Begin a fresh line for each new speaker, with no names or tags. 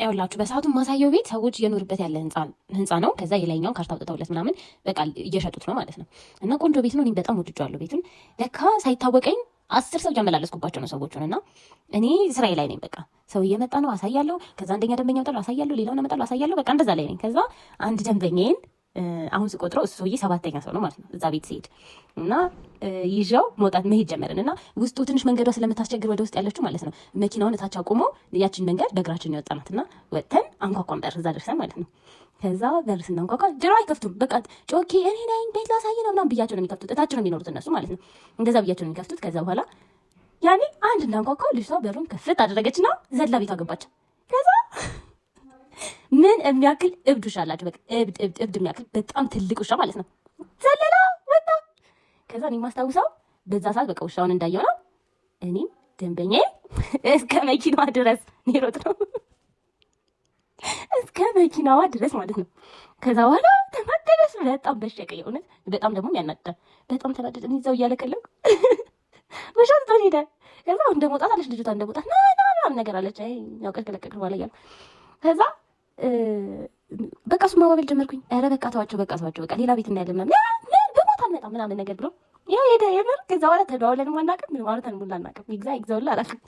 ያውላችሁ በሰዓቱ ማሳየው ቤት ሰዎች እየኖሩበት ያለ ህንፃ ነው። ከዛ የላይኛውን ካርታ አውጥተውለት ምናምን በቃ እየሸጡት ነው ማለት ነው። እና ቆንጆ ቤት ነው። እኔም በጣም ወድጄዋለሁ ቤቱን። ለካ ሳይታወቀኝ 10 ሰው እያመላለስኩባቸው ነው ሰዎቹን። እና እኔ ስራዬ ላይ ነኝ። በቃ ሰው እየመጣ ነው አሳያለሁ። ከዛ አንደኛ ደንበኛ እመጣለሁ አሳያለሁ፣ ሌላውን እመጣለሁ አሳያለሁ። በቃ እንደዛ ላይ ነኝ። ከዛ አንድ ደንበኛዬን አሁን ስቆጥረው እሱ ሰውዬ 7ኛ ሰው ነው ማለት ነው እዛ ቤት ሲሄድ እና ይዣው መሄድ ጀመርን። እና ውስጡ ትንሽ መንገዷ ስለምታስቸግር ወደ ውስጥ ያለችው ማለት ነው መኪናውን እታች አቁሞ ያችን መንገድ በእግራችን ያወጣናት እና ወጥተን አንኳኳም በር እዛ ደርሰን ማለት ነው። ከዛ በር ስናንኳኳ ጆሮ አይከፍቱም። በቃ ጮኬ እኔ ነኝ ቤት ላሳይ ነው ምናምን ብያቸው ነው የሚከፍቱት። እታች ነው የሚኖሩት እነሱ ማለት ነው። እንደዛ ብያቸው ነው የሚከፍቱት። ከዛ በኋላ ያኔ አንድ እንዳንኳኳ ልጅቷ በሩን ከፍት አደረገችና ዘላ ቤቷ ገባች። ከዛ ምን የሚያክል እብድ ውሻ አላቸው። በቃ እብድ የሚያክል በጣም ትልቅ ውሻ ማለት ነው። ዘለላ ወጣ። ከዛ እኔ ማስታውሰው በዛ ሰዓት በቃ ውሻውን እንዳየው ነው እኔም ደንበኛዬ እስከ መኪናዋ ድረስ ኔሮጥ ነው እስከ መኪናዋ ድረስ ማለት ነው። ከዛ በኋላ ተናደደች። በጣም በሸቀ የእውነት በጣም ደግሞ ያናድዳል። በጣም ተናደደ። እኔ እዛው እያለቀለኩ ውሻ ትቶን ሄደ። ከዛ እንደ መውጣት አለች ልጅቷ እንደ መውጣት ና ነገር አለች። ያው ቀልቀለቀቅ በኋላ እያለ ከዛ በቃ እሱ ማባበል ጀመርኩኝ። ኧረ በቃ ተዋቸው በቃ ሌላ ቤት እናያለን ምናምን በሞት አልመጣም ምናምን ነገር ብሎ ያ ሄደ የምር። ከዛ በኋላ ተደዋውለን አናውቅም ማለት ነው። ሙላ አናውቅም። ይግዛውላ አላውቅም